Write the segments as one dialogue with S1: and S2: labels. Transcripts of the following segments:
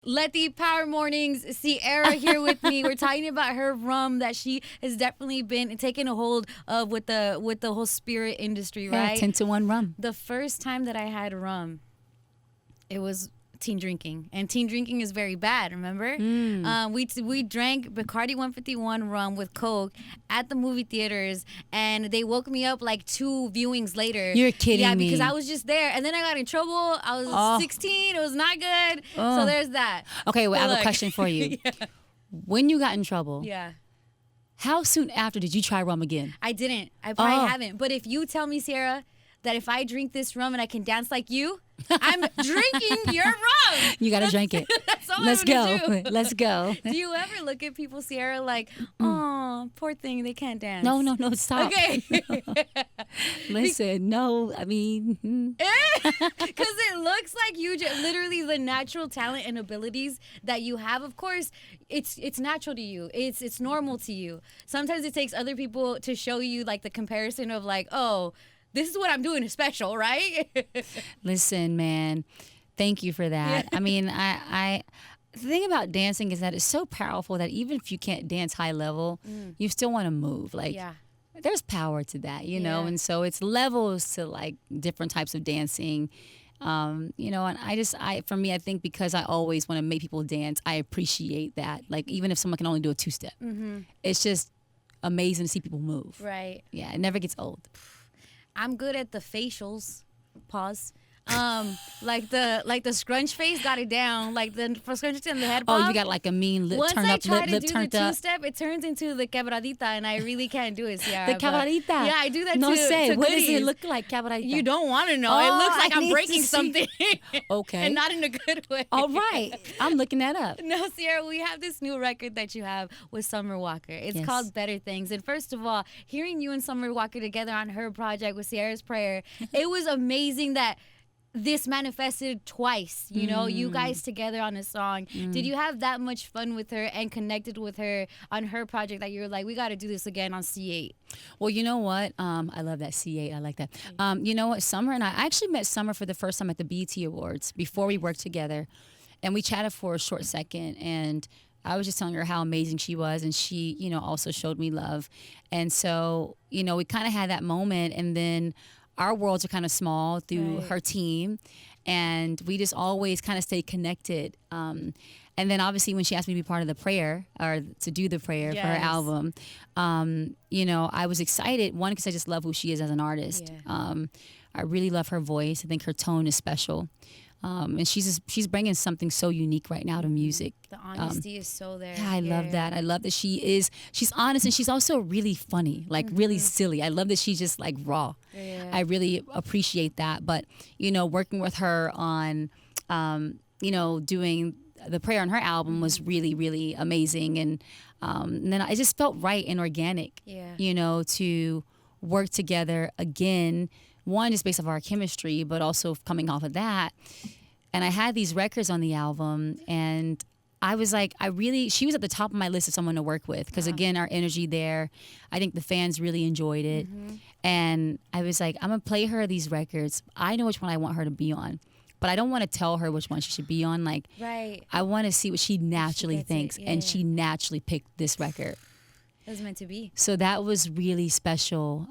S1: Letty Power Mornings, Ciara here with me. We're talking about her rum that she has definitely been taking a hold of with the whole spirit industry, right?
S2: 10-1 rum.
S1: The first time that I had rum, it was teen drinking, and teen drinking is very bad. Remember, we drank Bacardi 151 rum with Coke at the movie theaters, and they woke me up like 2 viewings later.
S2: You're kidding me.
S1: Yeah, because I was just there, and then I got in trouble. I was 16. It was not good. So there's that.
S2: Okay, well, I have
S1: Look.
S2: a question for you.
S1: Yeah.
S2: When you got in trouble,
S1: Yeah.
S2: how soon after did you try rum again?
S1: I didn't. I probably haven't. But if you tell me, Ciara, that if I drink this rum and I can dance like you, I'm drinking your rum.
S2: You got to drink it.
S1: That's all
S2: Let's
S1: I'm
S2: go.
S1: gonna do.
S2: Let's go.
S1: Do you ever look at people, Ciara, like, oh, poor thing, they can't dance?
S2: No, stop.
S1: Okay.
S2: Listen, no, I mean.
S1: Because it looks like you literally the natural talent and abilities that you have. Of course, it's natural to you. It's normal to you. Sometimes it takes other people to show you like the comparison of like, oh, this is what I'm doing is special, right?
S2: Listen, man, thank you for that. I mean, I the thing about dancing is that it's so powerful that even if you can't dance high level, you still want to move. Like, there's power to that, you know? And so it's levels to like different types of dancing. You know, and for me, I think because I always want to make people dance, I appreciate that. Like, even if someone can only do a 2-step, it's just amazing to see people move.
S1: Right.
S2: Yeah, it never gets old.
S1: I'm good at the facials. Pause. Like the scrunch face, got it down. Like the scrunch and the head pop.
S2: Oh, you got like a mean lip
S1: Once
S2: turned
S1: I
S2: up,
S1: try
S2: lip
S1: to do
S2: turned
S1: the
S2: up.
S1: 2-step, it turns into the quebradita, and I really can't do it, Ciara.
S2: The quebradita.
S1: Yeah, I do that
S2: no
S1: to
S2: say. What does
S1: goodies.
S2: it look like, quebradita?
S1: You don't want to know.
S2: Oh,
S1: It looks like
S2: I
S1: I'm
S2: need
S1: breaking
S2: to see.
S1: something.
S2: Okay.
S1: And not in a good way.
S2: All right. I'm looking that up.
S1: No, Ciara, we have this new record that you have with Summer Walker. It's
S2: Yes.
S1: called Better Things. And first of all, hearing you and Summer Walker together on her project with Ciara's Prayer, it was amazing that this manifested twice, you know, you guys together on a song. Did you have that much fun with her and connected with her on her project that you were like, we got to do this again on C8?
S2: Well, you know what? I love that C8. I like that. You know what? Summer and I actually met Summer for the first time at the BET Awards before we worked together. And we chatted for a short second. And I was just telling her how amazing she was. And she, you know, also showed me love. And so, you know, we kind of had that moment. And then our worlds are kind of small through her team, and we just always kind of stay connected. And then obviously when she asked me to be part of the prayer or to do the prayer for her album, you know, I was excited. One, because I just love who she is as an artist. Yeah. I really love her voice. I think her tone is special. And she's bringing something so unique right now to music.
S1: The honesty is so there.
S2: Yeah, I love that. I love that she's honest, and she's also really funny, like really silly. I love that she's just like raw. Yeah. I really appreciate that. But, you know, working with her on, you know, doing the prayer on her album was really, really amazing. And then it just felt right and organic, you know, to work together again. One, just based off our chemistry, but also coming off of that. And I had these records on the album, and I was like, she was at the top of my list of someone to work with. Because again, our energy there, I think the fans really enjoyed it. And I was like, I'm going to play her these records. I know which one I want her to be on. But I don't want to tell her which one she should be on. Like, I want to see what she naturally thinks. And she naturally picked this record.
S1: It was meant to be.
S2: So that was really special,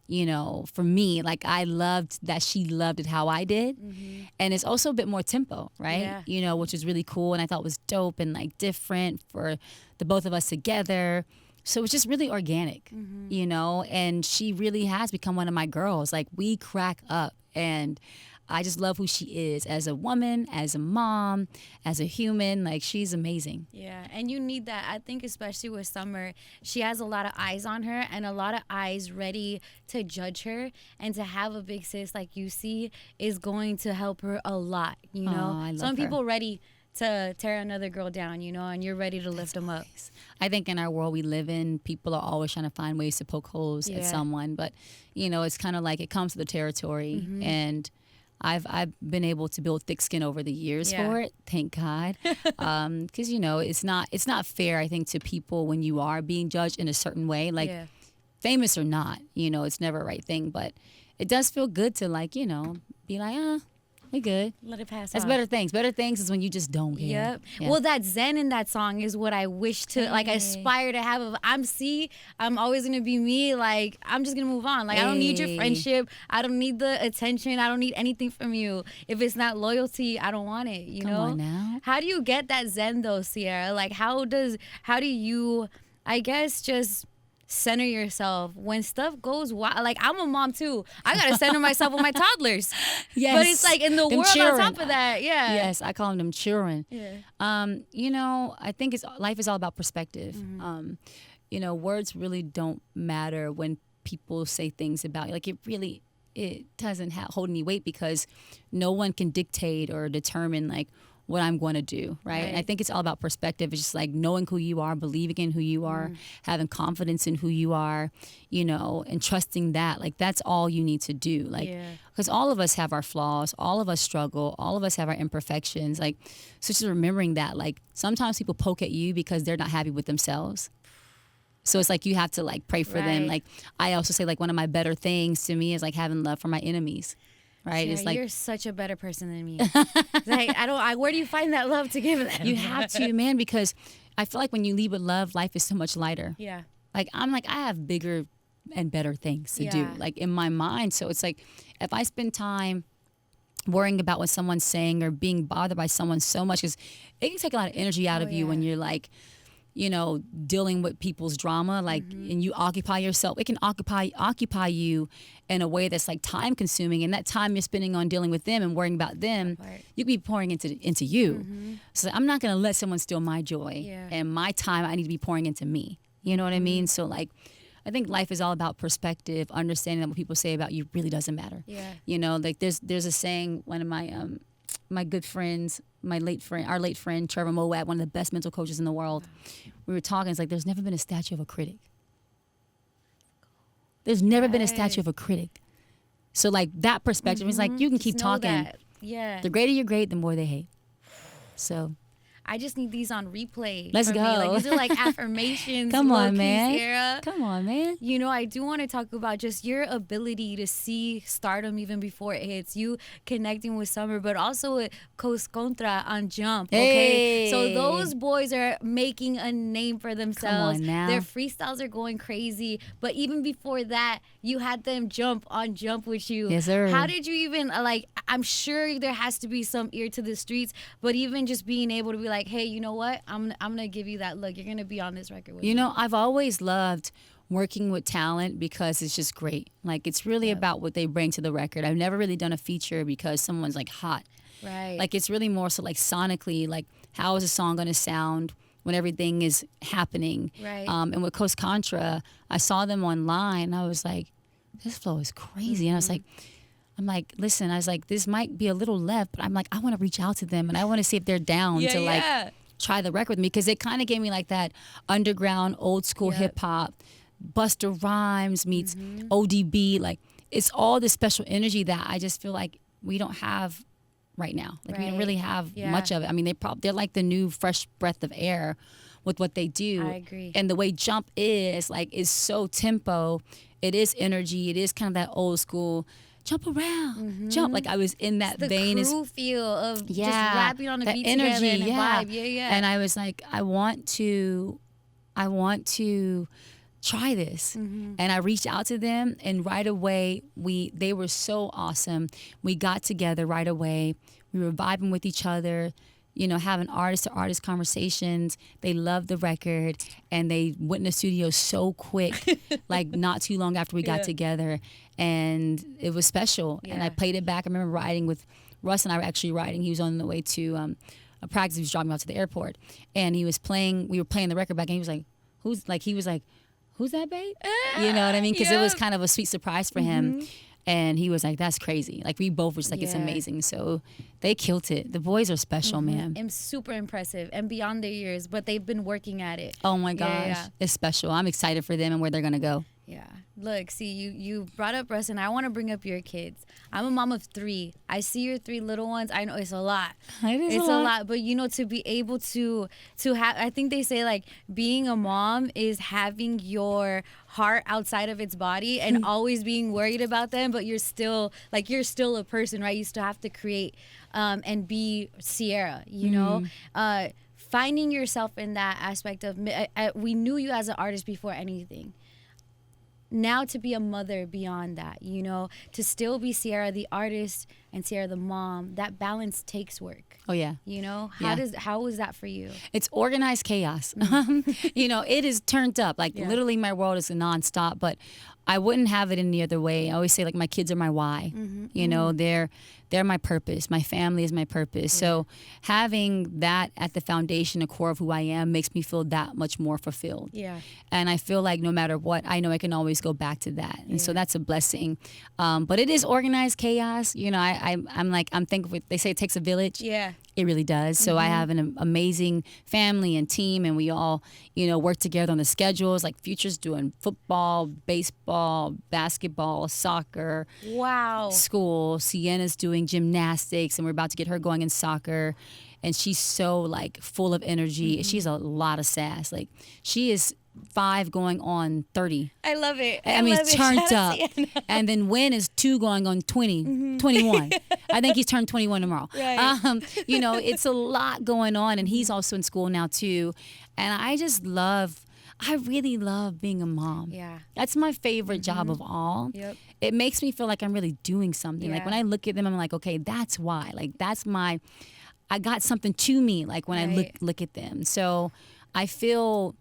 S2: you know, for me. Like, I loved that she loved it how I did. And it's also a bit more tempo, right?
S1: Yeah.
S2: You know, which was really cool. And I thought was dope and, like, different for the both of us together. So it was just really organic, you know. And she really has become one of my girls. Like, we crack up. And I just love who she is as a woman, as a mom, as a human. Like, she's amazing.
S1: Yeah, and you need that. I think especially with Summer, she has a lot of eyes on her and a lot of eyes ready to judge her. And to have a big sis like you see is going to help her a lot, you know?
S2: I love
S1: Some
S2: her.
S1: people ready to tear another girl down, you know, and you're ready to lift them up.
S2: I think in our world we live in, people are always trying to find ways to poke holes at someone. But, you know, it's kind of like it comes to the territory. And I've been able to build thick skin over the years for it, thank God. Because, you know, it's not fair, I think, to people when you are being judged in a certain way. Like, famous or not, you know, it's never a right thing. But it does feel good to, like, you know, be like, We good.
S1: Let it pass.
S2: That's
S1: off.
S2: better things. Better things is when you just don't care.
S1: Yep.
S2: Yeah.
S1: Well, that zen in that song is what I wish to like aspire to have. I'm always gonna be me. Like I'm just gonna move on. Like I don't need your friendship. I don't need the attention. I don't need anything from you. If it's not loyalty, I don't want it. You
S2: Come
S1: know.
S2: on now.
S1: How do you get that zen though, Ciara? Like how do you, I guess, just center yourself when stuff goes wild? Like I'm a mom too. I gotta center myself with my toddlers.
S2: Yes.
S1: But it's like in the world
S2: children.
S1: on top of that. Yeah.
S2: Yes, I call them children.
S1: Yeah.
S2: You know, I think life is all about perspective.
S1: Mm-hmm.
S2: You know, words really don't matter when people say things about you. Like it doesn't hold any weight because no one can dictate or determine like what I'm going to do, right? And I think it's all about perspective. It's just like knowing who you are, believing in who you are, having confidence in who you are, you know, and trusting that. Like that's all you need to do. Like, because all of us have our flaws, all of us struggle, all of us have our imperfections. Like, so just remembering that, like sometimes people poke at you because they're not happy with themselves. So it's like you have to like pray for them. Like I also say like one of my better things to me is like having love for my enemies. Right?
S1: Ciara,
S2: it's like
S1: you're such a better person than me. Like where do you find that love to give them?
S2: You have to, man, because I feel like when you lead with love, life is so much lighter.
S1: Yeah.
S2: Like I have bigger and better things to do, like in my mind. So it's like if I spend time worrying about what someone's saying or being bothered by someone so much, because it can take a lot of energy out of you when you're like, you know, dealing with people's drama, like, and you occupy yourself. It can occupy you in a way that's like time consuming, and that time you're spending on dealing with them and worrying about them, you can be pouring into you. So I'm not gonna let someone steal my joy and my time. I need to be pouring into me. You know what I mean? So like, I think life is all about perspective, understanding that what people say about you really doesn't matter. Yeah. You know, like there's a saying, one of my good friends, our late friend, Trevor Moab, one of the best mental coaches in the world. We were talking, it's like, there's never been a statue of a critic. There's never been a statue of a critic. So like that perspective is like, you can keep talking.
S1: That. Yeah.
S2: The greater you're great, the more they hate. So
S1: I just need these on replay.
S2: Let's go.
S1: Like, these are like affirmations.
S2: Come on, man.
S1: Ciara.
S2: Come on, man.
S1: You know, I do want to talk about just your ability to see stardom even before it hits. You connecting with Summer, but also with Coast Contra on Jump. Okay.
S2: Hey.
S1: So those boys are making a name for themselves.
S2: Come on now.
S1: Their freestyles are going crazy. But even before that, you had them jump on Jump with you.
S2: Yes, sir.
S1: How did you even, like, I'm sure there has to be some ear to the streets, but even just being able to be like, hey, you know what? I'm gonna give you that look. You're gonna be on this record with me.
S2: You know, I've always loved working with talent because it's just great. Like it's really about what they bring to the record. I've never really done a feature because someone's like hot.
S1: Right.
S2: Like it's really more so like sonically, like how is a song gonna sound when everything is happening?
S1: Right.
S2: And with Coast Contra, I saw them online and I was like, this flow is crazy. And I'm like, listen, I was like, this might be a little left, but I'm like, I want to reach out to them and I want to see if they're down to like try the record with me, because it kind of gave me like that underground old school hip hop, Busta Rhymes meets ODB. Like it's all this special energy that I just feel like we don't have right now. Like we don't really have much of it. I mean, they're like the new fresh breath of air with what they do.
S1: I agree.
S2: And the way Jump is so tempo. It is energy. It is kind of that old school jump around, jump. Like I was in that vein.
S1: The crew feel of just rapping on the beat
S2: energy,
S1: together and a vibe. Yeah.
S2: And I was like, I want to try this. And I reached out to them, and right away they were so awesome. We got together right away. We were vibing with each other, you know, having artist to artist conversations. They loved the record, and they went in the studio so quick, like not too long after we got together, and it was special. And I played it back. I remember riding with Russ, and I were actually riding. He was on the way to a practice. He was dropping me off to the airport, and we were playing the record back, and he was like, who's that, babe? You know what I mean? Because it was kind of a sweet surprise for him. And he was like, that's crazy. Like, we both were just like, it's amazing. So they killed it. The boys are special, man.
S1: And super impressive and beyond their years, but they've been working at it.
S2: Oh, my gosh. It's special. I'm excited for them and where they're going to go.
S1: Yeah. Look, see, you brought up Russ, and I want to bring up your kids. I'm a mom of 3. I see your 3 little ones. I know it's a lot. It's a lot. But, you know, to be able to have, I think they say, like, being a mom is having your heart outside of its body and always being worried about them, but you're still a person, right? You still have to create and be Ciara, you know? Finding yourself in that aspect of, we knew you as an artist before anything. Now to be a mother beyond that, you know, to still be Ciara the artist and Ciara the mom, that balance takes work.
S2: Oh yeah.
S1: You know,
S2: Yeah.
S1: how was that for you?
S2: It's organized chaos. You know, it is turned up. Like literally my world is nonstop, but I wouldn't have it any other way. I always say, like, my kids are my why. You know, they're my purpose. My family is my purpose. So having that at the foundation, the core of who I am, makes me feel that much more fulfilled. Yeah. And I feel like no matter what, I know I can always go back to that. And so that's a blessing. But it is organized chaos. You know, I'm thankful. They say it takes a village. Yeah. It really does. So I have an amazing family and team, and we all, you know, work together on the schedules. Like Future's doing football, baseball, basketball, soccer. Wow. School. Sienna's doing gymnastics, and we're about to get her going in soccer. And she's so, like, full of energy. She's a lot of sass. Like, she is 5 going on 30.
S1: I love it.
S2: I mean, it's turned up. And then Win is 2 going on 20, 21. I think he's turned 21 tomorrow. Right. You know, it's a lot going on, and he's also in school now too. And I really love being a mom. Yeah. That's my favorite job of all. Yep. It makes me feel like I'm really doing something. Yeah. Like when I look at them, I'm like, okay, that's why. Like I got something to me, like when I look at them. So I feel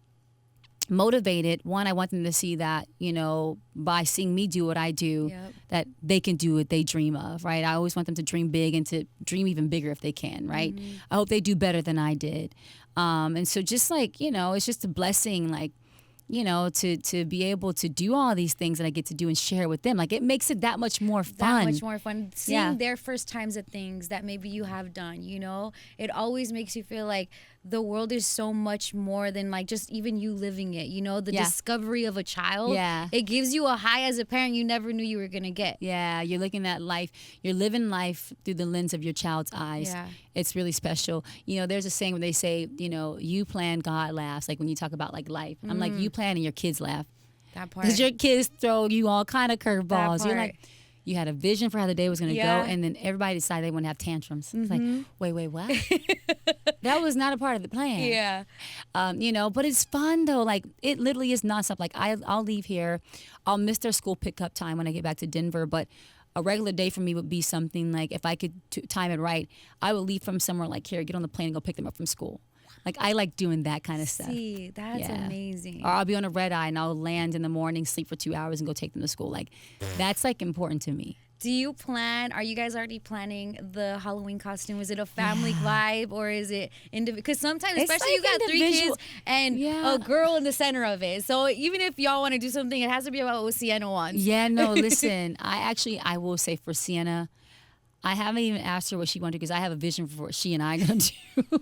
S2: motivated. One, I want them to see that, you know, by seeing me do what I do, that they can do what they dream of, right? I always want them to dream big and to dream even bigger if they can, right? I hope they do better than I did. And so just, like, you know, it's just a blessing, like, you know, to be able to do all these things that I get to do and share with them. Like, it makes it that much more fun. That much more fun. Seeing their first times at things that maybe you have done, you know? It always makes you feel like the world is so much more than, like, just even you living it, you know? The discovery of a child. Yeah. It gives you a high as a parent you never knew you were going to get. Yeah, you're looking at life. You're living life through the lens of your child's eyes. Yeah. It's really special. You know, there's a saying where they say, you know, you plan, God laughs. Like when you talk about, like, life. I'm like, you plan and your kids laugh. That part. Because your kids throw you all kind of curveballs. You're like, you had a vision for how the day was going to go, and then everybody decided they want to have tantrums. It's like, wait, what? That was not a part of the plan. Yeah. You know, but it's fun, though. Like, it literally is nonstop. Like, I'll leave here. I'll miss their school pickup time when I get back to Denver, but a regular day for me would be something like, if I could time it right, I would leave from somewhere like here, get on the plane and go pick them up from school. Like, I like doing that kind of stuff. See, that's amazing. Or I'll be on a red eye and I'll land in the morning, sleep for 2 hours, and go take them to school. Like, that's, like, important to me. Do you are you guys already planning the Halloween costume? Is it a family vibe, or is it individual? Because sometimes, especially, like, you got 3 kids and a girl in the center of it. So even if y'all want to do something, it has to be about what Sienna wants. Yeah, no, listen. I will say for Sienna, I haven't even asked her what she wanted, because I have a vision for what she and I are going to do.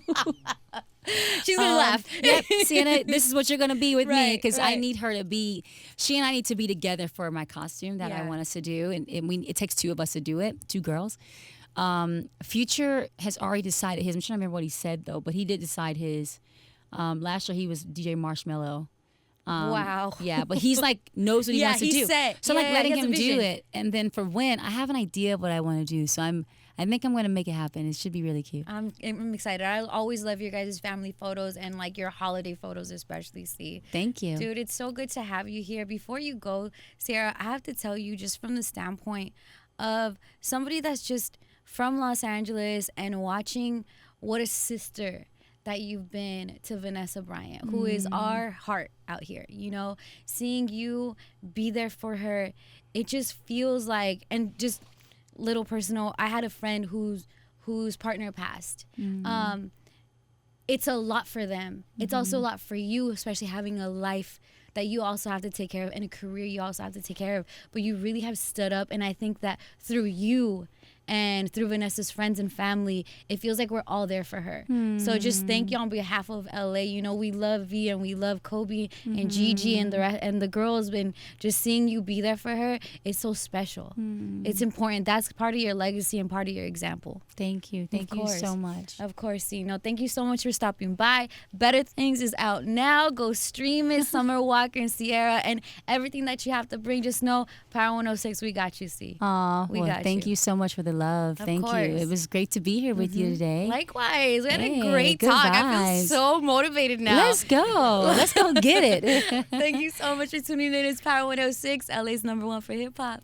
S2: She's going to laugh. Yep, Sienna, this is what you're going to be with me, because I need her to be, she and I need to be together for my costume that I want us to do. And it takes 2 of us to do it, 2 girls. Future has already decided his. I'm trying to remember what he said, though, but he did decide his. Last year he was DJ Marshmello. Wow. Yeah, but he's like knows what he wants to do. Set. So like letting him do it. And then for Win, I have an idea of what I want to do. So I think I'm going to make it happen. It should be really cute. I'm excited. I always love your guys' family photos and like your holiday photos especially, see. Thank you. Dude, it's so good to have you here. Before you go, Ciara, I have to tell you, just from the standpoint of somebody that's just from Los Angeles and watching what a sister that you've been to Vanessa Bryant, who is our heart out here, you know, seeing you be there for her, it just feels like, and just little personal, I had a friend whose partner passed. It's a lot for them. It's also a lot for you, especially having a life that you also have to take care of and a career you also have to take care of, but you really have stood up, and I think that through you
S1: and through Vanessa's friends and family, it feels like we're all there for her. So just thank you on behalf of LA. You know, we love V and we love Kobe and Gigi and the girls. And just seeing you be there for her, it's so special. It's important. That's part of your legacy and part of your example.
S2: Thank you. Thank you so much.
S1: Of course, you know, thank you so much for stopping by. Better Things is out now. Go stream it. Summer Walker and Ciara and everything that you have to bring. Just know, Power 106, we got you, C.
S2: Aw, well, thank you so much for the love. Thank you. It was great to be here with you today.
S1: Likewise. We had a great talk. I feel so motivated now.
S2: Let's go. Let's go get it.
S1: Thank you so much for tuning in. It's Power 106, LA's #1 for hip hop.